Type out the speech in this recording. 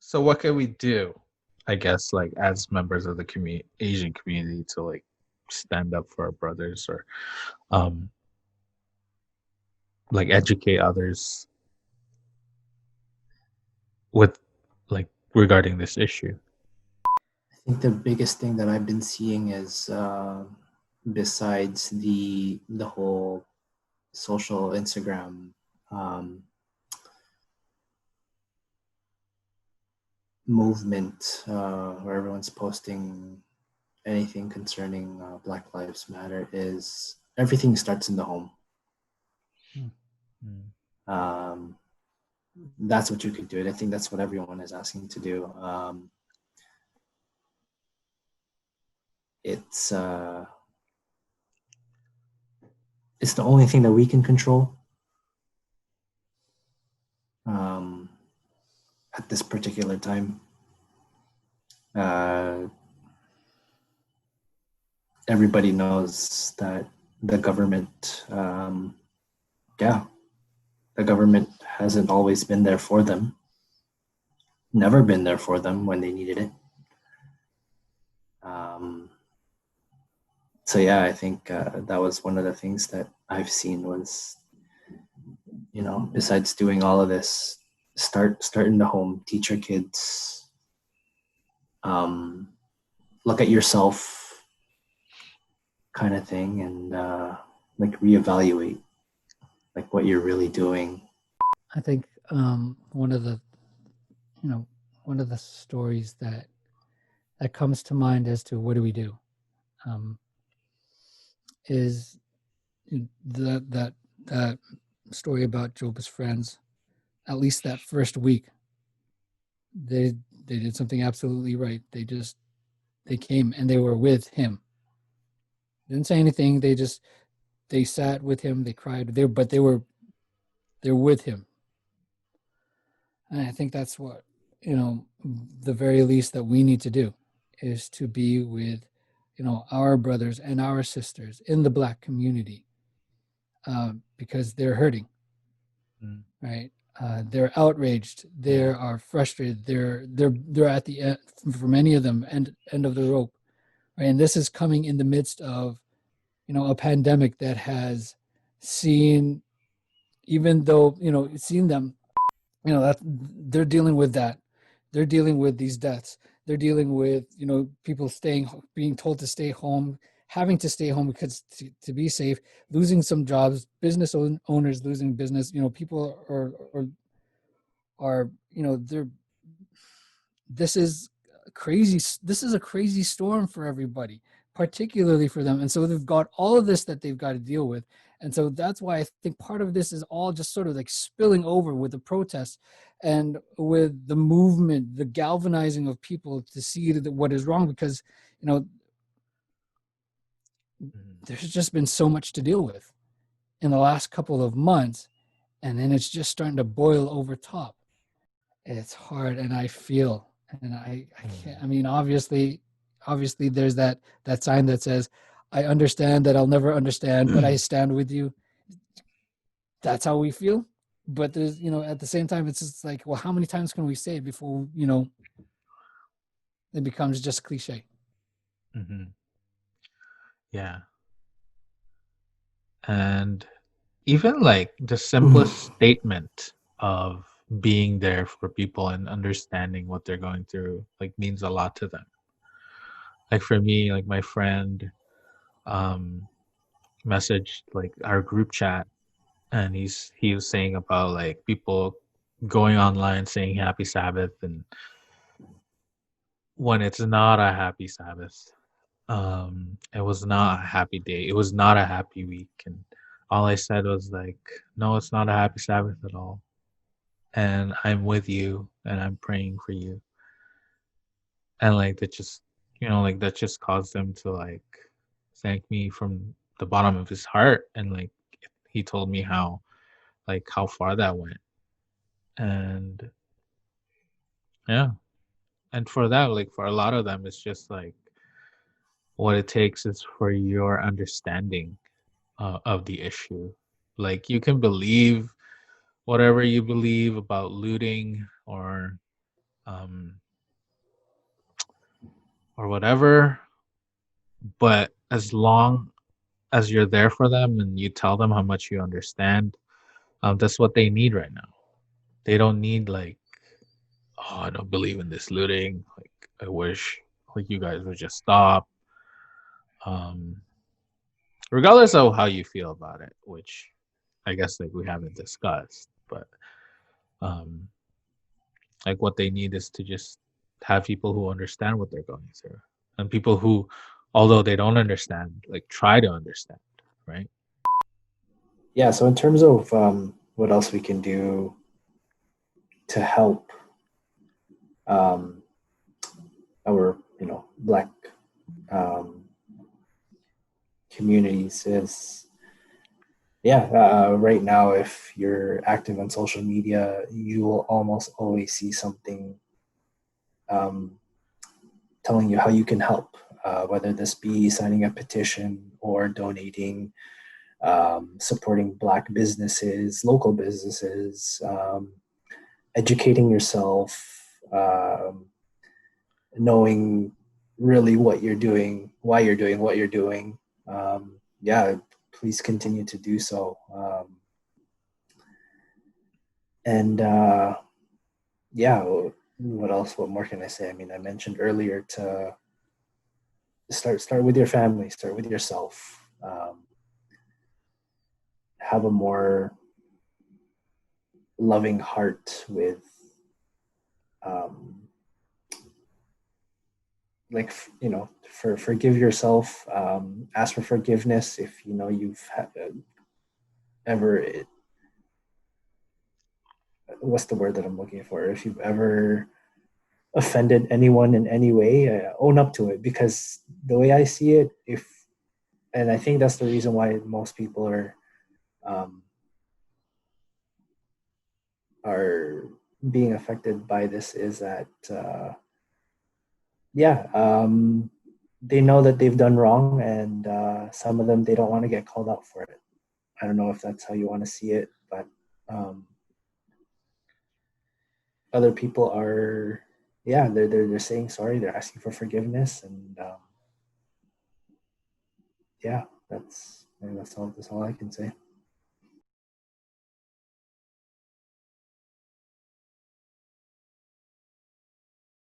So what can we do? I guess like as members of the Asian community to like stand up for our brothers or um like educate others with like regarding this issue. I think the biggest thing that I've been seeing is besides the whole social Instagram um, movement where everyone's posting anything concerning Black Lives Matter is everything starts in the home. Mm. Um, that's what you could do. And I think that's what everyone is asking to do. It's it's the only thing that we can control um, at this particular time. Uh, Everybody knows that the government, yeah, the government hasn't always been there for them, never been there for them when they needed it. Um, so yeah, I think that was one of the things that I've seen was, besides doing all of this, start in the home, teach your kids, um, look at yourself, kind of thing, and like reevaluate like what you're really doing. I think you know, one of the stories that comes to mind as to what do we do um, is that story about Job's friends. At least that first week, they they did something absolutely right. They came and they were with him. Didn't say anything. They sat with him. They cried. They're with him. And I think that's what, the very least that we need to do is to be with, our brothers and our sisters in the Black community because they're hurting, Mm. right? They're outraged. They are frustrated. They're at the end, for many of them, end of the rope, right? And this is coming in the midst of, a pandemic that has seen, even though it's seen them, that they're dealing with that. They're dealing with these deaths. They're dealing with people being told to stay home, having to stay home because to be safe, losing some jobs, owners losing business. People are they're this is crazy. This is a crazy storm for everybody, particularly for them. And so they've got all of this that they've got to deal with. And so that's why I think part of this is all just sort of like spilling over with the protests and with the movement, the galvanizing of people to see what is wrong, because, you know, there's just been so much to deal with in the last couple of months. And then it's just starting to boil over top. It's hard, and I feel, and I can't. I mean, obviously, there's that sign that says, "I understand that I'll never understand, but I stand with you." That's how we feel. But there's, at the same time, it's just like, well, how many times can we say it before, it becomes just cliche? Mm-hmm. Yeah. And even like the simplest statement of being there for people and understanding what they're going through like means a lot to them. Like for me, like my friend um messaged like our group chat, and he was saying about like people going online saying happy Sabbath, and when it's not a happy Sabbath, it was not a happy day, it was not a happy week, and all I said was like, no, it's not a happy Sabbath at all, and I'm with you and I'm praying for you. And like that just, like that just caused him to like thank me from the bottom of his heart, and like he told me how far that went. And yeah, and for that, like for a lot of them, it's just like what it takes is for your understanding of the issue. Like you can believe whatever you believe about looting or or whatever. But as long as you're there for them and you tell them how much you understand, that's what they need right now. They don't need like, oh, I don't believe in this looting. Like, I wish like you guys would just stop. Um, Regardless of how you feel about it, which I guess like we haven't discussed, but um, like what they need is to just have people who understand what they're going through, and people who, although they don't understand, like try to understand, right? Yeah. So in terms of what else we can do to help um, our Black um, communities is, yeah, right now if you're active on social media, you will almost always see something um, telling you how you can help, whether this be signing a petition or donating, supporting Black businesses, local businesses, educating yourself, knowing really what you're doing, why you're doing what you're doing. Yeah, please continue to do so. And yeah, what else? What more can I say? I mean, I mentioned earlier to start with your family, start with yourself. Have a more loving heart with um, like forgive yourself, ask for forgiveness if you've ever, what's the word that I'm looking for, if you've ever offended anyone in any way, own up to it, because the way I see it, if and I think that's the reason why most people um, are being affected by this, is that yeah, they know that they've done wrong, and some of them, they don't want to get called out for it. I don't know if that's how you want to see it, but um, other people are, yeah, they're saying sorry, they're asking for forgiveness, and yeah, that's all I can say.